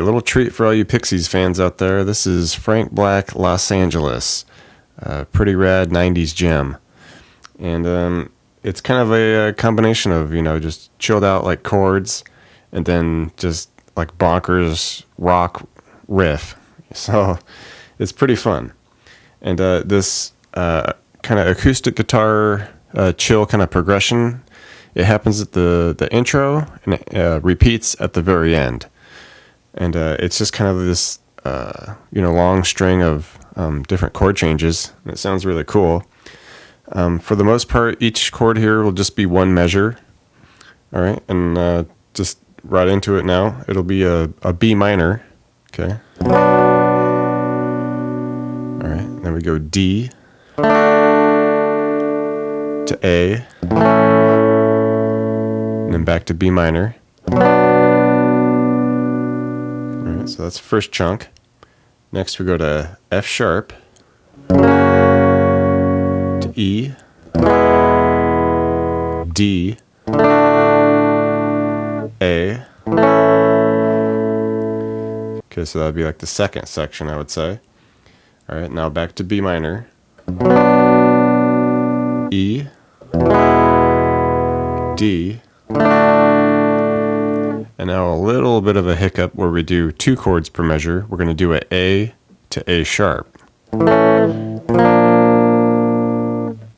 little treat for all you Pixies fans out there. This is Frank Black, Los Angeles. Pretty rad 90s gem. And it's kind of a combination of, just chilled out like chords and then just like bonkers rock riff. So it's pretty fun. And this kind of acoustic guitar chill kind of progression, it happens at the intro and it repeats at the very end. And it's just kind of this, long string of different chord changes. And it sounds really cool. For the most part, each chord here will just be one measure. All right, and just right into it now. It'll be a B minor. Okay. All right, then we go D to A, and then back to B minor. All right, so that's the first chunk. Next we go to F sharp, to E, D, A. Okay, so that would be like the second section, I would say. All right, now back to B minor, E, D, and now a little bit of a hiccup where we do two chords per measure. We're going to do an A to A sharp. All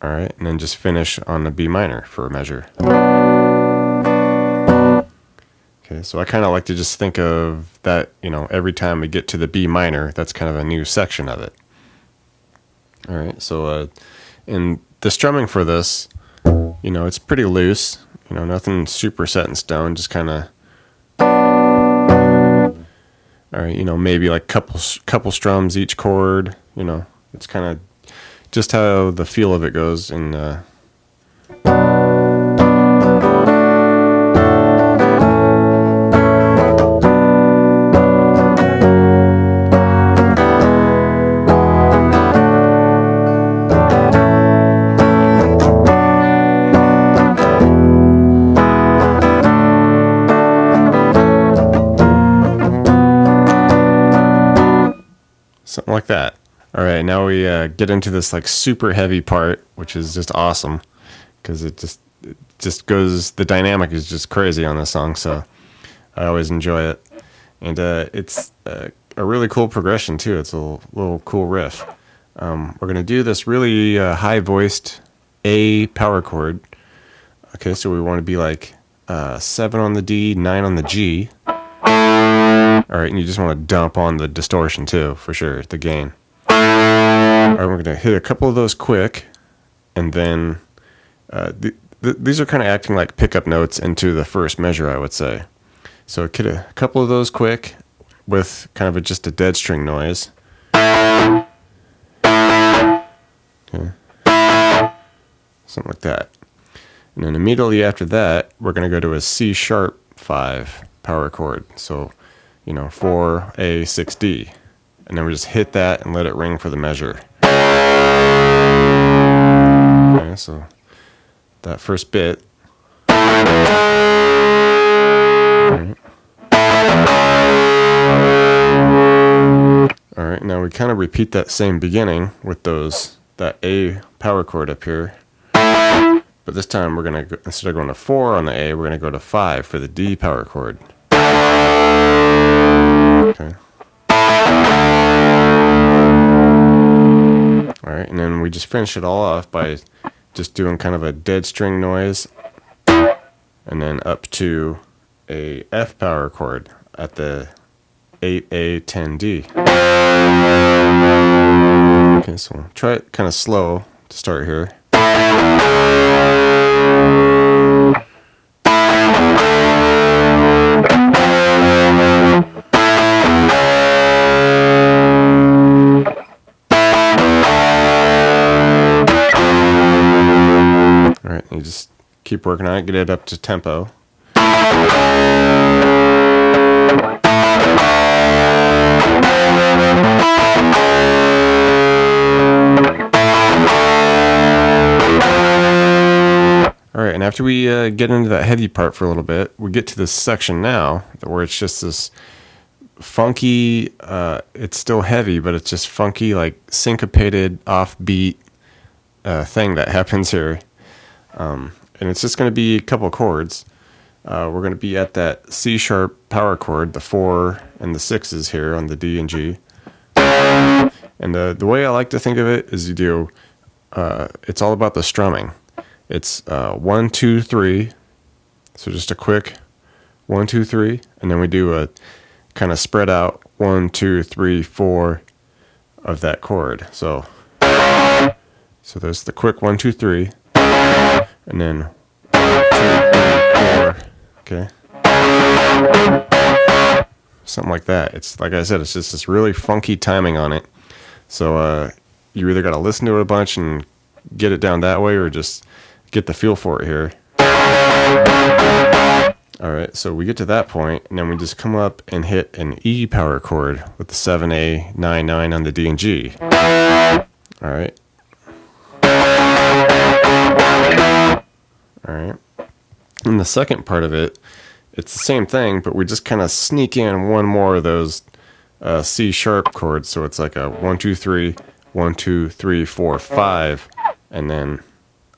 right, and then just finish on the B minor for a measure. Okay, so I kind of like to just think of that, every time we get to the B minor, that's kind of a new section of it. All right, so and the strumming for this, it's pretty loose, nothing super set in stone, just kind of, all right, maybe like couple strums each chord, it's kind of just how the feel of it goes. And something like that. All right, now we get into this like super heavy part, which is just awesome because it just goes. The dynamic is just crazy on this song, so I always enjoy it. And it's a really cool progression too. It's a little cool riff. We're gonna do this really high-voiced A power chord. Okay, so we want to be like 7 on the D, 9 on the G. All right, and you just want to dump on the distortion too, for sure, the gain. All right, we're going to hit a couple of those quick, and then these are kind of acting like pickup notes into the first measure, I would say. So hit a couple of those quick with kind of just a dead string noise. Okay. Something like that. And then immediately after that, we're going to go to a C sharp 5 power chord. So, 4A, 6D. And then we just hit that and let it ring for the measure. Okay, so that first bit. All right, now we kind of repeat that same beginning with that A power chord up here. But this time we're going to, instead of going to 4 on the A, we're going to go to 5 for the D power chord. Okay. All right, and then we just finish it all off by just doing kind of a dead string noise and then up to a F power chord at the 8A, 10D. Okay, so we'll try it kind of slow to start here. All right, you just keep working on it, get it up to tempo. All right, and after we get into that heavy part for a little bit, we get to this section now where it's just this funky. It's still heavy, but it's just funky, like syncopated, offbeat thing that happens here. And it's just going to be a couple chords. We're going to be at that C sharp power chord, the 4 and the 6s here on the D and G. And the way I like to think of it is you do, it's all about the strumming. It's 1, 2, 3. So just a quick 1, 2, 3, and then we do a kind of spread out 1, 2, 3, 4 of that chord. So there's the quick 1, 2, 3, and then 1, 2, 3, 4. Okay, something like that. It's like I said, it's just this really funky timing on it. So you either got to listen to it a bunch and get it down that way, or just get the feel for it here. All right, so we get to that point, and then we just come up and hit an E power chord with the 7A, 9, 9 on the D and G. All right. All right. And the second part of it, it's the same thing, but we just kind of sneak in one more of those C sharp chords. So it's like a 1, 2, 3, 1, 2, 3, 4, 5, and then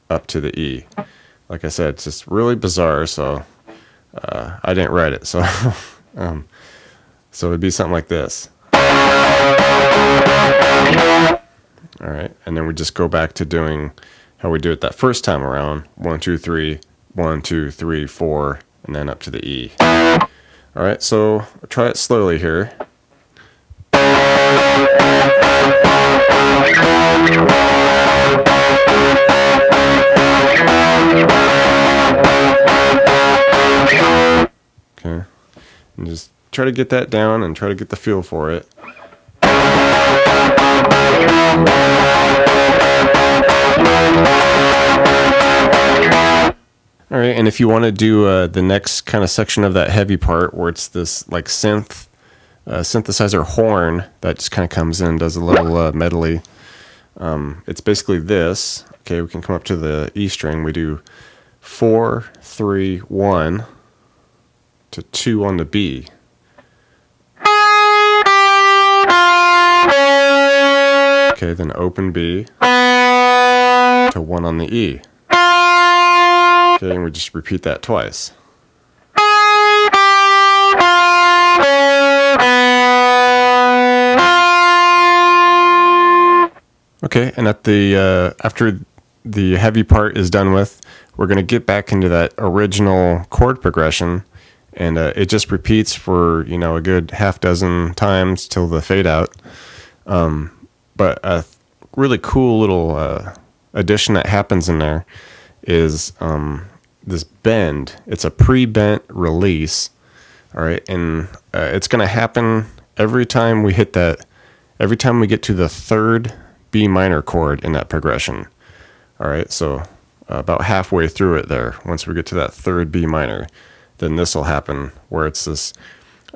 up to the E. Like I said, it's just really bizarre, so I didn't write it. So so it'd be something like this. All right, and then we just go back to doing how we do it that first time around. 1, 2, 3, 1, 2, 3, 4, and then up to the E. All right, so I'll try it slowly here. Okay, and just try to get that down and try to get the feel for it. All right, and if you want to do the next kind of section of that heavy part where it's this like synth synthesizer horn that just kind of comes in, does a little medley. It's basically this. Okay, we can come up to the E string. We do 4, 3, 1 to 2 on the B. Okay, then open B to 1 on the E. Okay, and we just repeat that twice. Okay, and at the after the heavy part is done with, we're going to get back into that original chord progression, and it just repeats for a good half dozen times till the fade out. But a really cool little addition that happens in there is this bend. It's a pre-bent release. All right, and it's going to happen every time we hit that. Every time we get to the third B minor chord in that progression. All right, so about halfway through it there, once we get to that third B minor, then this will happen where it's this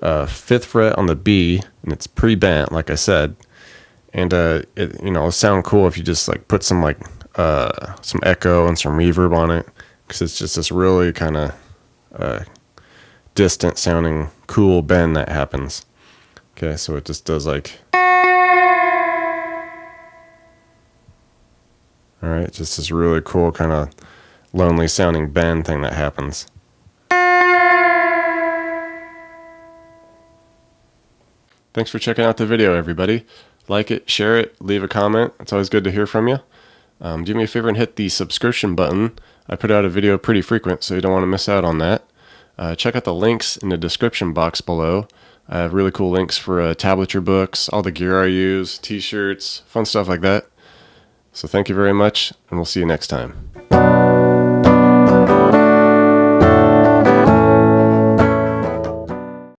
5th fret on the B, and it's pre-bent, like I said. And it'll sound cool if you just like put some some echo and some reverb on it, because it's just this really kind of distant sounding cool bend that happens. Okay, so it just does like, all right, just this really cool kind of lonely sounding bend thing that happens. Thanks for checking out the video, everybody. Like it, share it, leave a comment. It's always good to hear from you. Do me a favor and hit the subscription button. I put out a video pretty frequent, so you don't want to miss out on that. Check out the links in the description box below. I have really cool links for tablature books, all the gear I use, t-shirts, fun stuff like that. So thank you very much, and we'll see you next time.